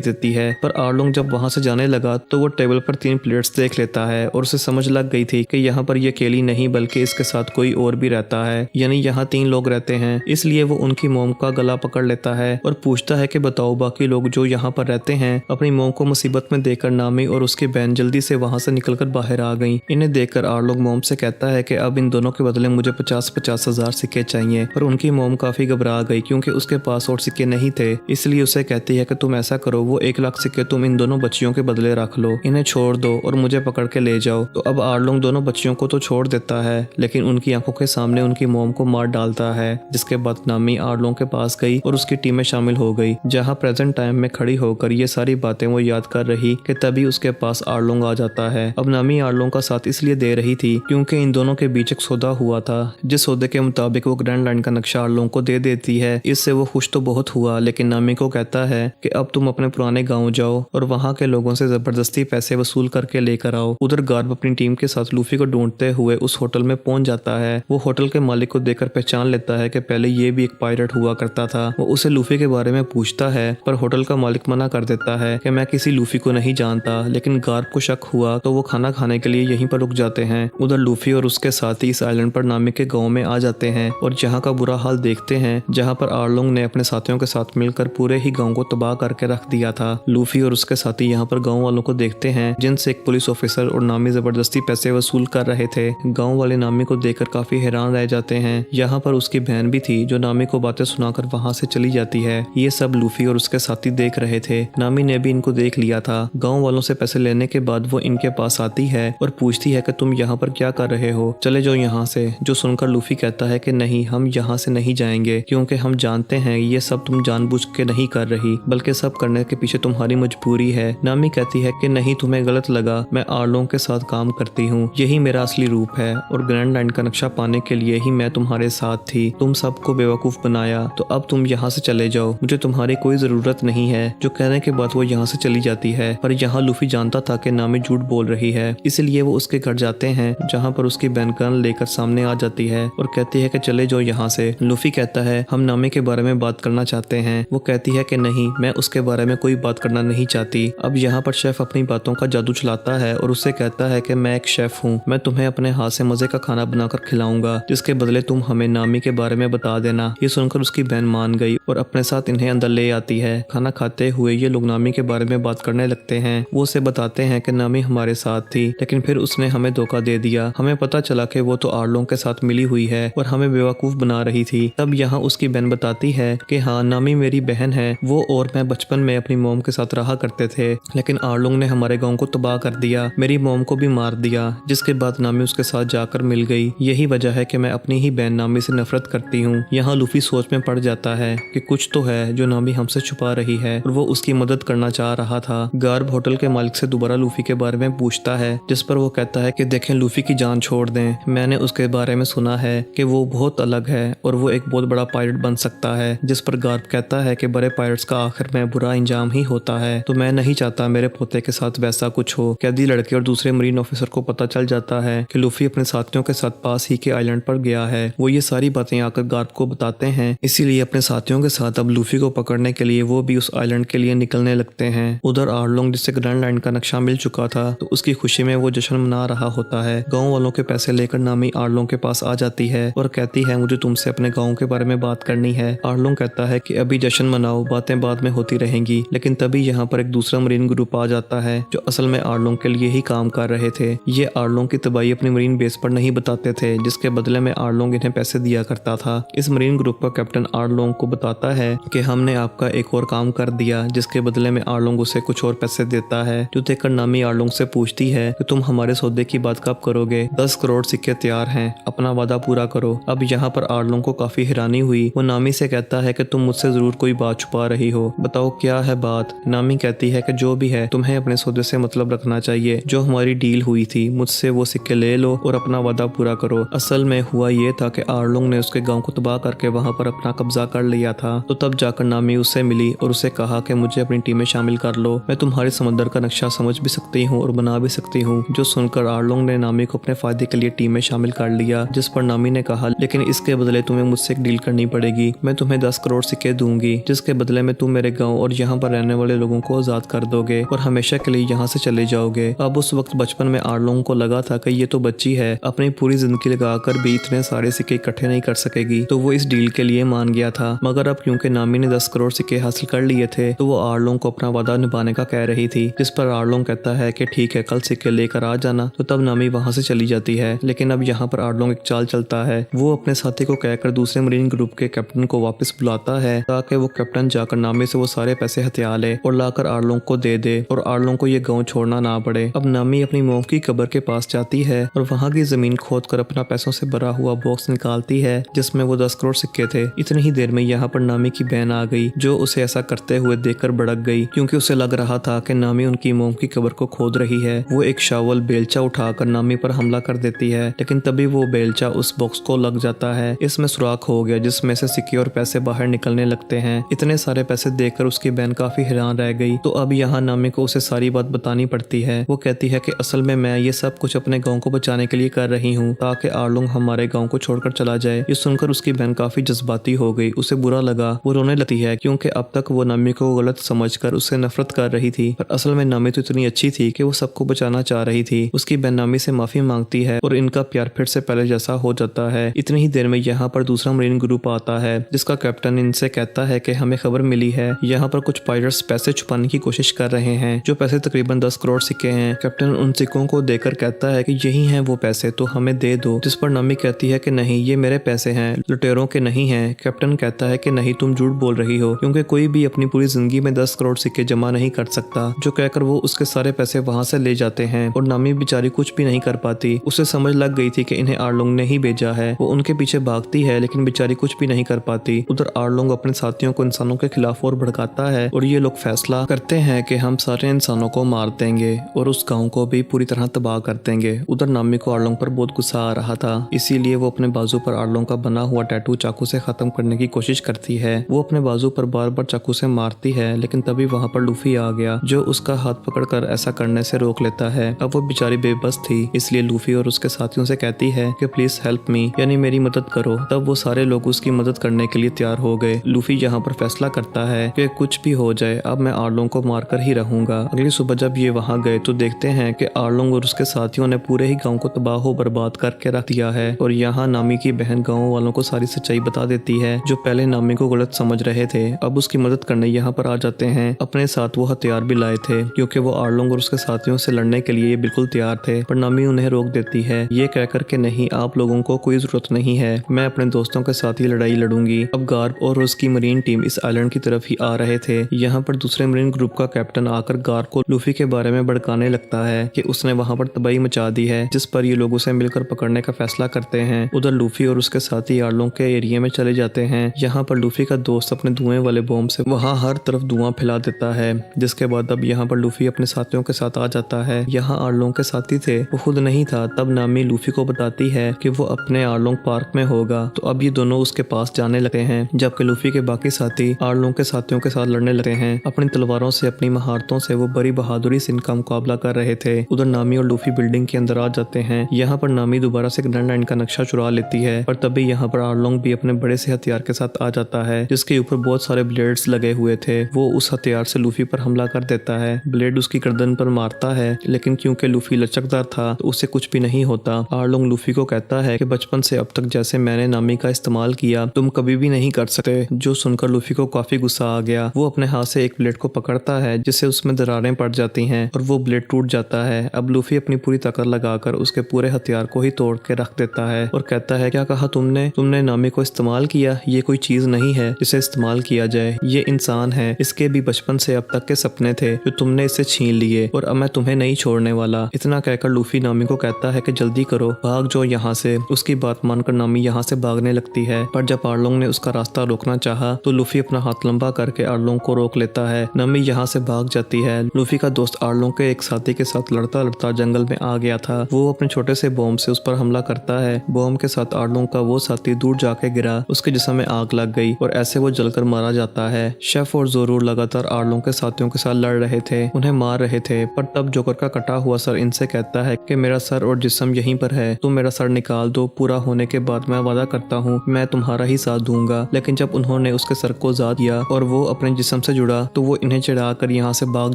देती है। पर आर्लोंग जब वहां से जाने लगा तो वो टेबल पर 3 प्लेट्स देख लेता है और उसे समझ लग गई थी कि यहाँ पर ये अकेली नहीं बल्कि इसके साथ कोई और भी रहता है, यानी यहाँ 3 लोग रहते हैं। इसलिए वो उनकी मोम का गला पकड़ लेता है और पूछता है कि बताओ बाकी लोग जो यहाँ पर रहते हैं। अपनी मोम को मुसीबत में देखकर नामी और उसकी बहन जल्दी से वहां से निकलकर बाहर आ गई। इन्हें देखकर आर्लोंग मोम से कहता है कि अब इन दोनों के बदले मुझे 50-50 हजार सिक्के चाहिए। पर उनकी मोम काफी घबरा गई क्योंकि उसके पास और सिक्के नहीं थे। इसलिए उसे कहती है कि तुम ऐसा करो, वो 1 लाख सिक्के तुम इन दोनों बच्चियों के बदले रख लो, इन्हें छोड़ दो और मुझे पकड़ के ले जाओ। तो अब आर्लोंग दोनों बच्चियों को तो छोड़ देता है लेकिन उनकी आंखों के सामने उनकी मोम को मार डालता है। जिसके बाद नामी आर्लोंग के पास गई और उसकी टीम में शामिल हो गई, जहाँ प्रेजेंट टाइम में खड़ी होकर ये सारी बातें वो याद कर रही कि तभी उसके पास आर्लोंग आ जाता है। अब नामी आर्लोंग का साथ इसलिए दे रही थी क्योंकि इन दोनों के बीच एक सौदा हुआ था, जिस सौदे के मुताबिक वो ग्रैंड लाइन का नक्शा आर्लोंग को दे देती है। इससे वो खुश तो बहुत हुआ लेकिन नामी को कहता है कि अब तुम अपने पुराने गाँव जाओ और वहाँ के लोगों से जबरदस्ती पैसे वसूल करके लेकर आओ। उधर गार्ब अपनी टीम के साथ लूफी को ढूंढते हुए उस होटल में पहुंच जाता है। वो होटल के मालिक को देखकर पहचान लेता है कि पहले ये भी एक पायलट हुआ करता था। वो उसे लूफी के बारे में पूछता है पर होटल का मालिक मना कर देता है कि मैं किसी लूफी को नहीं जानता। लेकिन गार्ब को शक हुआ तो वो खाना खाने के लिए यहीं पर रुक जाते हैं। उधर लूफी और उसके साथी इस आइलैंड पर नामी के गाँव में आ जाते हैं और जहाँ का बुरा हाल देखते हैं, जहाँ पर आर्लोंग ने अपने साथियों के साथ मिलकर पूरे ही गाँव को तबाह करके रख दिया था। लूफी और उसके साथी यहाँ पर गाँव वालों को देखते हैं जिनसे एक पुलिस ऑफिसर और नामी जबरदस्ती पैसे वसूल कर रहे थे। गाँव वाले नामी को देखकर काफी हैरान रह जाते हैं। यहाँ पर उसकी बहन भी थी जो नामी को बातें सुनाकर वहाँ से चली जाती है। ये सब लूफी और उसके साथी देख रहे थे। नामी ने भी इनको देख लिया था। गाँव वालों से पैसे लेने के बाद वो इनके पास आती है और पूछती है कि तुम यहाँ पर क्या कर रहे हो, चले जाओ यहाँ से। जो सुनकर लूफी कहता है कि नहीं, हम यहाँ से नहीं जाएंगे क्योंकि हम जानते हैं ये सब तुम जानबूझ के नहीं कर रही बल्कि सब करने के पीछे तुम्हारी मजबूरी है। नामी कहती है कि नहीं, तुम्हें गलत लगा, मैं आर्लोंग के साथ काम करती हूँ, यही मेरा असली रूप है और ग्रैंड लाइन का नक्शा पाने के लिए ही मैं तुम्हारे साथ थी। तुम सबको बेवकूफ बनाया तो अब तुम यहाँ से चले जाओ, मुझे तुम्हारी कोई जरूरत नहीं है। जो कहने के बाद वो यहाँ से चली जाती है। पर यहाँ लूफी जानता था कि नामी झूठ बोल रही है, इसलिए वो उसके घर जाते हैं जहाँ पर उसकी बहन गन लेकर सामने आ जाती है और कहती है कि चले जाओ यहाँ से। लूफी कहता है हम नामी के बारे में बात करना चाहते हैं। वो कहती है कि नहीं, मैं उसके बारे में कोई बात करना नहीं चाहती। अब यहाँ पर शेफ अपनी बातों का जादू चलाता है और उससे कहता है कि मैं एक शेफ हूँ, मैं तुम्हें अपने हाथ से मजे का खाना बनाकर खिलाऊंगा, जिसके बदले तुम हमें नामी के बारे में बता देना। ये सुनकर उसकी बहन मान गई और अपने साथ इन्हें अंदर ले आती है। खाना खाते हुए ये लोग नामी के बारे में बात करने लगते हैं। वो उसे बताते हैं कि नामी हमारे साथ थी लेकिन फिर उसने हमें धोखा दे दिया। हमें पता चला कि वो तो आर्लोंग के साथ मिली हुई है और हमें बेवकूफ बना रही थी। तब यहाँ उसकी बहन बताती है कि हाँ, नामी मेरी बहन है, वो और मैं बचपन में अपनी मोम के साथ रहा करते थे लेकिन आर्लोंग ने हमारे गाँव को तबाह कर दिया, मेरी मोम को भी मार दिया। जिसके बाद नामी उसके साथ जाकर मिल गई। यही वजह है कि मैं अपनी ही बहन नामी से नफरत करती हूँ। यहाँ लूफी सोच में पड़ जाता है कि कुछ तो है जो नामी हमसे छुपा रही है और वो उसकी मदद करना चाह रहा था। गार्ब होटल के मालिक से दोबारा लूफी के बारे में पूछता है, जिस पर वो कहता है कि देखें, लूफी की जान छोड़ दें, मैंने उसके बारे में सुना है कि वो बहुत अलग है और वो एक बहुत बड़ा पायलट बन सकता है। जिस पर गार्ब कहता है कि बड़े पायलट्स का आखिर में बुरा इंजाम ही होता है, तो मैं नहीं चाहता मेरे पोते के साथ वैसा कुछ हो। कैदी लड़के और दूसरे मरीन ऑफिसर को पता चल जाता है कि लूफी अपने साथियों के साथ पास ही के आइलैंड पर गया है। वो ये सारी बातें आकर गार्ब को बताते हैं, इसीलिए अपने साथियों के साथ अब लूफी को पकड़ने के लिए वो भी उस आइलैंड के लिए निकलने लगते हैं। उधर आर्लोंग, जिससे ग्रैंड लाइन का नक्शा मिल चुका था, तो उसकी खुशी में वो जश्न मना रहा होता है। गाँव वालों के पैसे लेकर नामी आर्लोंग के पास आ जाती है और कहती है मुझे तुमसे अपने गाँव के बारे में बात करनी है। आर्लोंग कहता है कि अभी जश्न मनाओ, बातें बाद में होती रहेंगी। लेकिन तभी यहाँ पर एक दूसरा मरीन ग्रुप आ जाता है जो असल में आर्लोंग के लिए ही काम कर रहे थे। ये आर्लोंग की तबाही अपनी मरीन बेस पर नहीं बताते थे, जिसके बदले में आर्लोंग इन्हें पैसे दिया करता था। इस मरीन ग्रुप का कैप्टन आर्लोंग को बताता है कि हमने आपका एक और काम कर दिया, जिसके बदले में आर्लोंग उसे कुछ और पैसे देता है। जो देखकर नामी आर्लोंग से पूछती है कि तुम हमारे सौदे की बात कब करोगे? 10 करोड़ सिक्के तैयार हैं, अपना वादा पूरा करो। अब यहाँ पर आर्लोंग को काफी हैरानी हुई। वो नामी से कहता है कि तुम मुझसे जरूर कोई बात छुपा रही हो, बताओ क्या है बात। नामी कहती है कि जो भी है तुम्हें अपने सौदे से मतलब रखना चाहिए। जो हमारी डील हुई थी, मुझसे वो सिक्के ले लो और अपना वादा पूरा करो। असल में हुआ ये था कि आर्लोंग ने उसके गांव को तबाह करके वहां पर अपना कब्जा कर लिया था। तो तब जाकर नामी उससे मिली और उसे कहा कि मुझे अपनी टीम में शामिल कर लो, मैं तुम्हारे समंदर का नक्शा समझ भी सकती हूँ और बना भी सकती हूँ। जो सुनकर आर्लोंग ने नामी को अपने फायदे के लिए टीम में शामिल कर लिया, जिस पर नामी ने कहा लेकिन इसके बदले तुम्हें मुझसे एक डील करनी करनी पड़ेगी। मैं तुम्हें 10 करोड़ सिक्के दूंगी जिसके बदले में तुम मेरे गाँव और यहाँ पर रहने वाले लोगों को आजाद कर दोगे और हमेशा के लिए यहाँ से चले जाओगे। अब उस वक्त बचपन में आर्लोंग को लगा था कि ये तो बच्ची है, अपनी पूरी जिंदगी लगाकर भी इतने सारे सिक्के इकट्ठे नहीं कर सकेगी, तो वो इस डील के लिए मान गया था। मगर अब क्योंकि नामी ने 10 करोड़ सिक्के हासिल कर लिए थे तो वो आर्लोंग को अपना वादा निभाने का कह रही थी, जिस पर आर्लोंग कहता है कि ठीक है, कल सिक्के लेकर आ जाना। तो तब नामी वहां से चली जाती है। लेकिन अब यहाँ पर आर्लोंग एक चाल चलता है। वो अपने साथी को कहकर दूसरे मरीन ग्रुप के कैप्टन को वापस बुलाता है ताकि वो कैप्टन जाकर नामी से वो सारे पैसे हथिया ले और लाकर आर्लोंग को दे दे और आर्लोंग को ये गाँव छोड़ना ना पड़े। अब नामी अपनी मौम की कब्र के पास जाती है और वहाँ की जमीन खोद कर अपना पैसों से भरा हुआ बॉक्स निकालती है जिसमें वो 10 करोड़ सिक्के थे। इतनी ही देर में यहाँ पर नामी की बहन आ गई जो उसे ऐसा करते हुए देखकर भड़क गई क्योंकि उसे लग रहा था कि नामी उनकी मोम की कब्र को खोद रही है। वो एक शावल बेलचा उठाकर नामी पर हमला कर देती है, लेकिन तभी वो बेलचा उस बॉक्स को लग जाता है। इसमें सुराख हो गया जिसमें से सिक्के और पैसे बाहर निकलने लगते हैं। इतने सारे पैसे देखकर उसकी बहन काफी हैरान रह गई। तो अब यहाँ नामी को उसे सारी बात बतानी पड़ती है। वो कहती है कि असल में मैं ये सब कुछ अपने गाँव को बचाने के लिए कर रही हूँ ताकि आर्लोंग हमारे गाँव को छोड़कर चला जाए। ये सुनकर उसकी बहन काफी जज्बाती हो गई, उसे बुरा लगा। वो रोने लगती है क्योंकि अब तक वो नामी को गलत समझकर उससे नफरत कर रही थी, पर असल में नामी तो इतनी अच्छी थी कि वो सबको बचाना चाह रही थी। उसकी बहन नामी से माफी मांगती है और इनका प्यार फिर से पहले जैसा हो जाता है। इतनी ही देर में यहाँ पर दूसरा मरीन ग्रुप आता है जिसका कैप्टन इनसे कहता है कि हमें खबर मिली है यहाँ पर कुछ पायलट्स पैसे छुपाने की कोशिश कर रहे हैं, जो पैसे तकरीबन 10 करोड़ सिक्के हैं। कैप्टन उन सिक्कों को देकर कहता है कि यही हैं वो पैसे, तो हमें दे दो। जिस पर नामी कहती है कि नहीं, ये मेरे पैसे हैं, लुटेरों के नहीं हैं। कैप्टन कहता है कि नहीं, तुम झूठ बोल रही हो क्योंकि कोई भी अपनी पूरी जिंदगी में 10 करोड़ सिक्के जमा नहीं कर सकता। जो कहकर वो उसके सारे पैसे वहां से ले जाते हैं और नामी बेचारी कुछ भी नहीं कर पाती। उसे समझ लग गई थी कि इन्हें आर्लोंग ने ही भेजा है। वो उनके पीछे भागती है लेकिन बेचारी कुछ भी नहीं कर पाती। उधर आर्लोंग अपने साथियों को इंसानों के खिलाफ और भड़काता है और ये लोग फैसला करते हैं कि हम सारे इंसानों को मार देंगे और उस गाँव को भी पूरी तरह तबाह कर देंगे। उधर नामी को आर्लोंग पर बहुत गुस्सा आ रहा था, इसीलिए वो अपने बाजू पर आर्लोंग का बना हुआ टैटू चाकू से खत्म करने की कोशिश करती है। वो अपने बाजू पर बार बार चाकू से मारती है लेकिन तभी वहाँ पर लूफी आ गया जो उसका हाथ पकड़कर ऐसा करने से रोक लेता है। अब वो बेचारी बेबस थी, इसलिए लूफी और उसके साथियों से कहती है कि प्लीज हेल्प मी, यानी मेरी मदद करो। तब वो सारे लोग उसकी मदद करने के लिए तैयार हो गए। लूफी यहाँ पर फैसला करता है कि कुछ भी हो जाए अब मैं आर्लोंग को मारकर ही रहूंगा। अगली सुबह जब ये वहाँ गए तो देखते हैं कि आर्लोंग और उसके साथियों ने पूरे ही गाँव को तबाह बर्बाद करके रख दिया है और यहाँ नामी की बहन गाँव वालों को सारी सच्चाई बता देती है जो पहले नामी को गलत समझ रहे थे। अब उसकी मदद करने यहाँ पर आ जाते हैं। अपने साथ वो हथियार भी लाए थे क्योंकि वो आर्लोंग और उसके साथियों से लड़ने के लिए बिल्कुल तैयार थे, पर नामी उन्हें रोक देती है ये कहकर के नहीं, आप लोगों को कोई जरूरत नहीं है, मैं अपने दोस्तों के साथ ही लड़ाई लड़ूंगी। अब गार्प और उसकी मरीन टीम इस आइलैंड की तरफ ही आ रहे थे। यहाँ पर दूसरे मरीन ग्रुप का कैप्टन आकर गार्प को लूफी के बारे में भड़काने लगता है कि उसने वहाँ पर तबाही मचा दी है, जिस पर ये लोग उसे मिलकर पकड़ने का फैसला करते हैं। उधर लूफी और उसके साथी आर्लोंग के एरिया में चले जाते हैं। यहाँ पर लूफी का दोस्त अपने धुएं वाले बॉम्ब से वहाँ हर तरफ धुआं फैला देता है, जिसके बाद अब यहाँ पर लूफी अपने साथियों के साथ आ जाता है। यहाँ आर्लोंग के साथी थे, वो खुद नहीं था। तब नामी लूफी को बताती है कि वो अपने आर्लोंग पार्क में होगा, तो अब ये दोनों उसके पास जाने लगते हैं जबकि लूफी के बाकी साथी आर्लोंग के साथियों के साथ लड़ने लगते हैं। अपनी तलवारों से, अपनी महारतों से वो बड़ी बहादुरी से इनका मुकाबला कर रहे थे। उधर नामी और लूफी बिल्डिंग के अंदर आ जाते हैं। यहाँ पर नामी दोबारा से ग्रैंड लाइन का नक्शा चुरा लेती है, पर तभी यहाँ पर आर्लोंग भी अपने बड़े से हथियार के साथ आ जाता है जिसके ऊपर बहुत सारे ब्लेड्स लगे हुए थे। वो उस हथियार से लूफी पर हमला कर देता है। ब्लेड उसकी गर्दन पर मारता है लेकिन क्योंकि लूफी लचकदार था तो उससे कुछ भी नहीं होता। आर्लोंग लूफी को कहता है कि बचपन से अब तक जैसे मैंने नामी का इस्तेमाल किया तुम कभी भी नहीं कर सकते, जो सुनकर लूफी को काफी गुस्सा आ गया। वो अपने हाथ से एक ब्लेड को पकड़ता है जिससे उसमें दरारें पड़ जाती हैं और वो ब्लेड टूट जाता है। अब लूफी अपनी पूरी ताकत लगाकर उसके पूरे हथियार को ही तोड़ के रख देता है और कहता है क्या कहा तुमने नामी को इस्तेमाल किया, ये कोई चीज नहीं है जिसे इस्तेमाल किया जाए, ये इंसान है, इसके भी बचपन से अब तक के सपने थे जो तुमने इससे छीन लिए और अब मैं तुम्हें नहीं छोड़ने वाला। इतना कहकर लूफी नामी को कहता है कि जल्दी करो, भाग जाओ यहाँ से। उसकी बात मानकर नामी यहाँ से भागने लगती है, पर जब आर्लोंग ने उसका रास्ता रोकना चाहा तो लूफी अपना हाथ लंबा करके आर्लोंग को रोक लेता है। नामी यहाँ से भाग जाती है। लूफी का दोस्त आर्लोंग के एक साथी के साथ लड़ता लड़ता जंगल में आ गया था। वो अपने छोटे से बॉम्ब से उस पर हमला करता है। बॉम्ब के साथ आर्लोंग का वो साथी दूर जाके गिरा, उसके जिस्म में आग लग गई और ऐसे वो जलकर मारा जाता है। शेफ और जोरूर लगातार आर्लोंग के साथियों के साथ लड़ रहे थे, उन्हें मार रहे थे, पर तब जोकर का कटा हुआ सर इनसे कहता है कि मेरा सर और जिस्म यहीं पर है, तुम मेरा सर निकाल दो, पूरा होने के बाद मैं वादा करता हूँ मैं तुम्हारा तुम्हारा ही साथ दूंगा। लेकिन जब उन्होंने उसके सर को आजाद किया और वो अपने जिस्म से जुड़ा तो वो इन्हें चिढ़ाकर यहाँ से भाग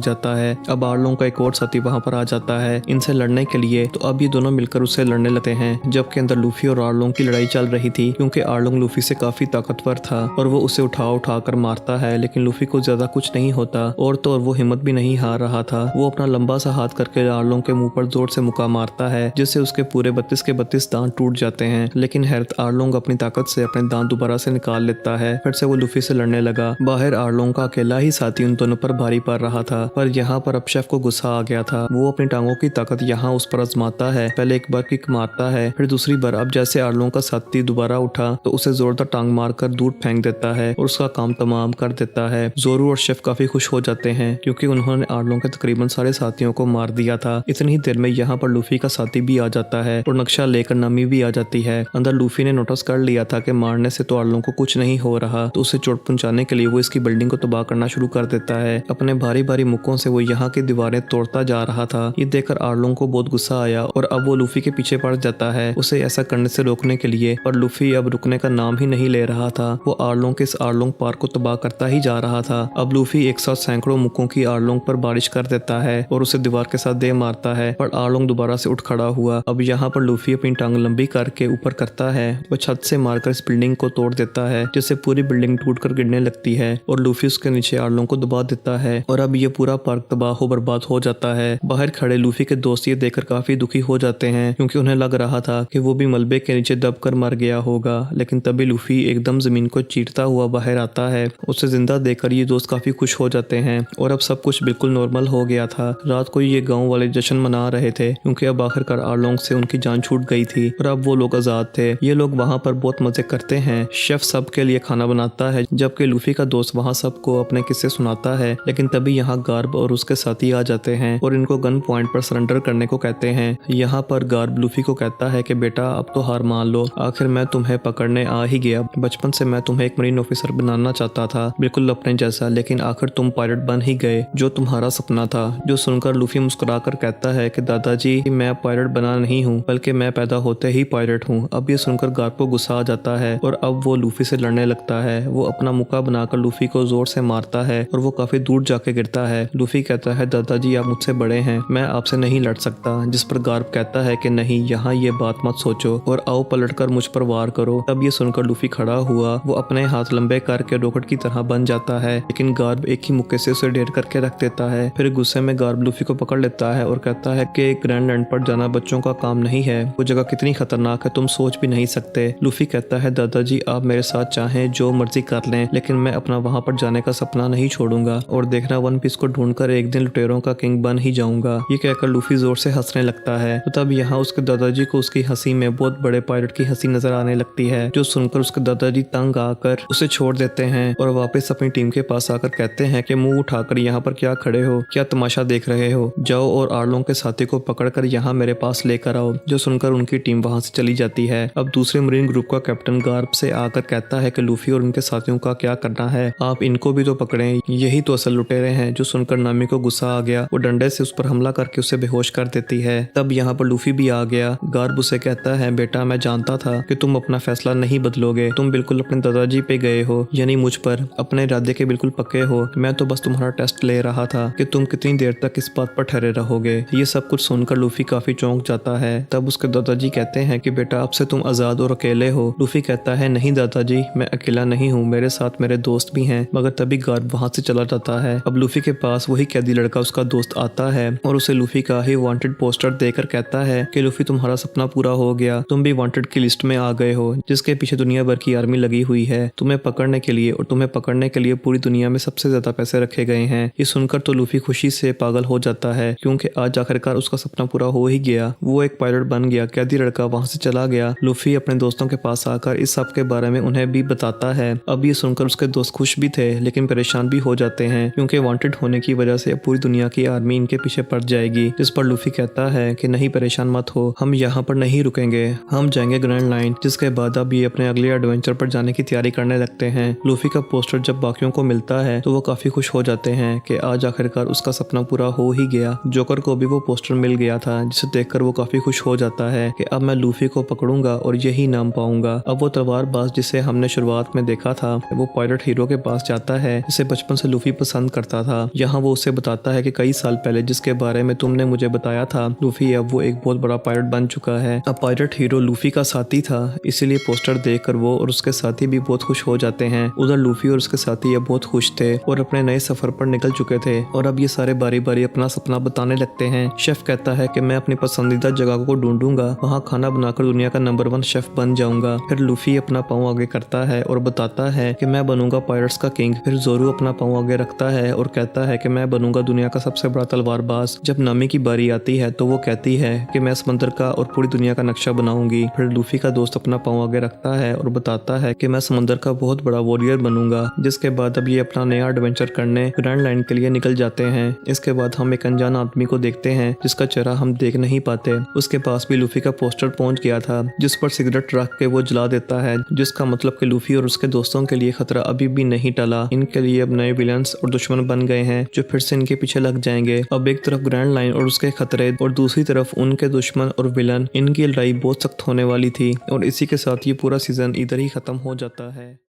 जाता है। अब आर्लोंग का एक और साथी वहाँ पर आ जाता है इनसे लड़ने के लिए। तो अब ये दोनों मिलकर उससे लड़ने लगते हैं, जबकि अंदर लूफी और आर्लोंग की लड़ाई चल रही थी, क्योंकि आर्लोंग लूफी से काफी ताकतवर था और वो उसे उठा कर मारता है। लेकिन लूफी को ज्यादा कुछ नहीं होता और तो और वो हिम्मत भी नहीं हार रहा था। वो अपना लंबा सा हाथ करके आर्लोंग के मुंह पर जोर से मुक्का मारता है, जिससे उसके पूरे 32 के 32 दांत टूट जाते हैं। लेकिन हैरत आर्लोंग अपनी ताकत से अपने दांत दोबारा से निकाल लेता है। फिर से वो लूफी से लड़ने लगा। बाहर आर्लोंग का अकेला ही साथी उन दोनों पर भारी पड़ रहा था, पर यहाँ पर अब शेफ को गुस्सा आ गया था। वो अपनी टांगों की ताकत यहाँ उस पर आजमाता है। पहले एक बार किक मारता है, फिर दूसरी बार। अब जैसे आर्लोंग का साथी दोबारा उठा तो उसे जोरदार टांग मारकर दूर फेंक देता है और उसका काम तमाम कर देता है। जोरू और शेफ काफी खुश हो जाते हैं, क्योंकि उन्होंने आर्लोंग के तकरीबन सारे साथियों को मार दिया था। इतनी ही देर में यहाँ पर लूफी का साथी भी आ जाता है और नक्शा लेकर नामी भी आ जाती है। अंदर लूफी ने नोटिस कर लिया था कि मारने से तो आर्लोंग को कुछ नहीं हो रहा, तो उसे चोट पहुंचाने के लिए वो इसकी बिल्डिंग को तबाह करना शुरू कर देता है। अपने भारी भारी मुक्कों से वो यहाँ की दीवारें तोड़ता जा रहा था। ये देखकर आर्लोंग को बहुत गुस्सा आया और अब वो लूफी के पीछे पड़ जाता है उसे ऐसा करने से रोकने के लिए, पर लूफी अब रुकने का नाम ही नहीं ले रहा था। वो आर्लोंग के इस आर्लोंग पार्क को तबाह करता ही जा रहा था। अब लूफी एक साथ सैकड़ों मुक्कों की आर्लोंग पर बारिश कर देता है और उसे दीवार के साथ दे मारता है, पर आर्लोंग दोबारा से उठ खड़ा हुआ। अब यहाँ पर लूफी अपनी टांग लंबी करके ऊपर करता है। वो छत से मारकर इस बिल्डिंग को तोड़ देता है, जिससे पूरी बिल्डिंग टूटकर गिरने लगती है और लूफी उसके नीचे आर्लोंग को दबा देता है और अब ये पूरा पार्क तबाह हो बर्बाद हो जाता है। बाहर खड़े लूफी के दोस्त ये देखकर काफी दुखी हो जाते हैं, क्योंकि उन्हें लग रहा था कि वो भी मलबे के नीचे दबकर मर गया होगा। लेकिन तभी लूफी एकदम जमीन को चीरता हुआ बाहर आता है। उसे जिंदा देखकर ये दोस्त काफी खुश हो जाते हैं और अब सब कुछ बिल्कुल नॉर्मल हो गया था। रात को ये गाँव वाले जश्न मना रहे थे, क्योंकि अब आखिरकार आर्लोंग से उनकी जान छूट गई थी और अब वो लोग आजाद थे। ये लोग वहाँ पर बहुत मजे करते हैं। शेफ सबके लिए खाना बनाता है, जबकि लूफी का दोस्त वहाँ सबको अपने किस्से सुनाता है। लेकिन तभी यहाँ गार्ब और उसके साथी आ जाते हैं और इनको गन पॉइंट पर सरेंडर करने को कहते हैं। यहाँ पर गार्ब लूफी को कहता है कि बेटा अब तो हार मान लो, आखिर मैं तुम्हें पकड़ने आ ही गया। बचपन से मैं तुम्हें एक मरीन ऑफिसर बनाना चाहता था, बिल्कुल अपने जैसा, लेकिन आखिर तुम पायलट बन ही गए, जो तुम्हारा सपना था। जो सुनकर लूफी मुस्कुराकर कहता है कि दादाजी मैं पायलट बना नहीं हूँ, बल्कि मैं पैदा होते ही पायलट हूँ। अब ये सुनकर गार्ब को गुस्सा आ जाता है और अब वो लूफी से लड़ने लगता है। वो अपना मुक्का बनाकर लूफी को जोर से मारता है और वो काफी दूर जाके गिरता है। लूफी कहता है दादाजी आप मुझसे बड़े हैं, मैं आपसे नहीं लड़ सकता। जिस पर गार्ब कहता है कि नहीं, यहाँ ये बात मत सोचो और आओ पलटकर मुझ पर वार करो। तब ये सुनकर लूफी खड़ा हुआ, वो अपने हाथ लंबे करके रॉकेट की तरह बन जाता है, लेकिन गार्ब एक ही मुक्के से उसे ढेर करके रख देता है। फिर गुस्से में गार्ब लूफी को पकड़ लेता है और कहता है कि ग्रैंडलैंड पर जाना बच्चों का काम नहीं है, वो जगह कितनी खतरनाक है तुम सोच भी नहीं सकते। लूफी कहता है दादाजी आप मेरे साथ चाहें जो मर्जी कर लें, लेकिन मैं अपना वहाँ पर जाने का सपना नहीं छोड़ूंगा और देखना वन पीस को ढूंढकर एक दिन लुटेरों का किंग बन ही जाऊंगा। ये कहकर लूफी जोर से हंसने लगता है। तो तब यहाँ उसके दादाजी को उसकी हंसी में बहुत बड़े पायलट की हंसी नजर आने लगती है, जो सुनकर उसके दादाजी तंग आकर उसे छोड़ देते हैं और वापस अपनी टीम के पास आकर कहते हैं कि मुंह उठाकर यहाँ पर क्या खड़े हो, क्या तमाशा देख रहे हो, जाओ और आर्लोंग के साथी को पकड़कर यहाँ मेरे पास लेकर आओ। जो सुनकर उनकी टीम वहाँ से चली जाती है। अब दूसरे मरीन ग्रुप का कैप्टन गार्ब से आकर कहता है कि लूफी और उनके साथियों का क्या करना है, आप इनको भी तो पकड़ें, यही तो असल लुटेरे हैं। जो सुनकर नामी को गुस्सा आ गया, वो डंडे से उस पर हमला करके उसे बेहोश कर देती है। तब यहाँ पर लूफी भी आ गया। गार्ब उसे कहता है बेटा मैं जानता था कि तुम अपना फैसला नहीं बदलोगे, तुम बिल्कुल अपने दादाजी पे गए हो, यानी मुझ पर, अपने इरादे के बिल्कुल पक्के हो। मैं तो बस तुम्हारा टेस्ट ले रहा था कि तुम कितनी देर तक इस बात पर ठहरे रहोगे। ये सब कुछ सुनकर लूफी काफी चौंक जाता है। तब उसके दादाजी कहते हैं कि बेटा अब से तुम आजाद और अकेले हो। लूफी कहता है नहीं दादाजी मैं अकेला नहीं हूँ, मेरे साथ मेरे दोस्त भी हैं। मगर तभी गार्ब वहाँ से चला जाता है। अब लूफी के पास वही कैदी लड़का उसका दोस्त आता है और उसे लूफी का ही वांटेड पोस्टर देकर कहता है कि लूफी तुम्हारा सपना पूरा हो गया, तुम भी वांटेड की लिस्ट में आ गए हो, जिसके पीछे दुनिया भर की आर्मी लगी हुई है तुम्हें पकड़ने के लिए, और तुम्हें पकड़ने के लिए पूरी दुनिया में सबसे ज्यादा पैसे रखे गए हैं। ये सुनकर तो लूफी खुशी से पागल हो जाता है, क्योंकि आज आखिरकार उसका सपना पूरा हो ही गया। वो एक पायलट बन गया, कैदी लड़का वहाँ से चला गया। लूफी अपने दोस्तों के पास आकर इस सब के बारे में उन्हें भी बताता है। अब ये सुनकर उसके दोस्त खुश भी थे, लेकिन परेशान भी हो जाते हैं, क्योंकि वांटेड होने की वजह से पूरी दुनिया की आर्मी इनके पीछे पड़ जाएगी। जिस पर लूफी कहता है कि नहीं परेशान मत हो, हम यहाँ पर नहीं रुकेंगे, हम जाएंगे ग्रैंड लाइन। जिसके बाद अब ये अपने अगले एडवेंचर पर जाने की तैयारी करने लगते हैं। लूफी का पोस्टर जब बाकियों को मिलता है तो वो काफी खुश हो जाते हैं कि आज आखिरकार उसका सपना पूरा हो ही गया। जोकर को भी वो पोस्टर मिल गया था, जिसे देखकर वो काफी खुश हो जाता है कि अब मैं लूफी को पकड़ूंगा और यही नाम पाऊंगा। अब वो तलवार तलवारबाज जिसे हमने शुरुआत में देखा था वो पायलट हीरो के पास जाता है जिसे बचपन से लूफी पसंद करता था। यहाँ वो उसे बताता है कि कई साल पहले जिसके बारे में तुमने मुझे बताया था लूफी अब वो एक बहुत बड़ा पायलट बन चुका है। अब पायलट हीरो लूफी का साथी था, इसीलिए पोस्टर देखकर वो और उसके साथी भी बहुत खुश हो जाते हैं। उधर लूफी और उसके साथी अब बहुत खुश थे और अपने नए सफर पर निकल चुके थे और अब ये सारे बारी बारी अपना सपना बताने लगते हैं। शेफ कहता है कि मैं अपनी पसंदीदा जगह को ढूंढूंगा, वहाँ खाना बनाकर दुनिया का नंबर 1 शेफ बन जाऊंगा। फिर लूफी अपना पाँव आगे करता है और बताता है कि मैं बनूंगा पायरेट्स का किंग। फिर जोरू अपना पाँव आगे रखता है और कहता है कि मैं बनूंगा दुनिया का सबसे बड़ा तलवारबाज। जब नामी की बारी आती है तो वो कहती है कि मैं समंदर का और पूरी दुनिया का नक्शा बनाऊंगी। फिर लूफी का दोस्त अपना पाँव आगे रखता है और बताता है कि मैं समंदर का बहुत बड़ा वॉरियर बनूंगा। जिसके बाद अब ये अपना नया एडवेंचर करने ग्रैंड लाइन के लिए निकल जाते हैं। इसके बाद हम एक अनजान आदमी को देखते हैं जिसका चेहरा हम देख नहीं पाते। उसके पास भी लूफी का पोस्टर पहुंच गया था जिस पर सिगरेट रख के वो जला देता है, जिसका मतलब कि लूफी और उसके दोस्तों के लिए खतरा अभी भी नहीं टला। इनके लिए अब नए विलन्स और दुश्मन बन गए हैं जो फिर से इनके पीछे लग जाएंगे। अब एक तरफ ग्रैंड लाइन और उसके खतरे और दूसरी तरफ उनके दुश्मन और विलन, इनकी लड़ाई बहुत सख्त होने वाली थी और इसी के साथ ये पूरा सीजन इधर ही खत्म हो जाता है।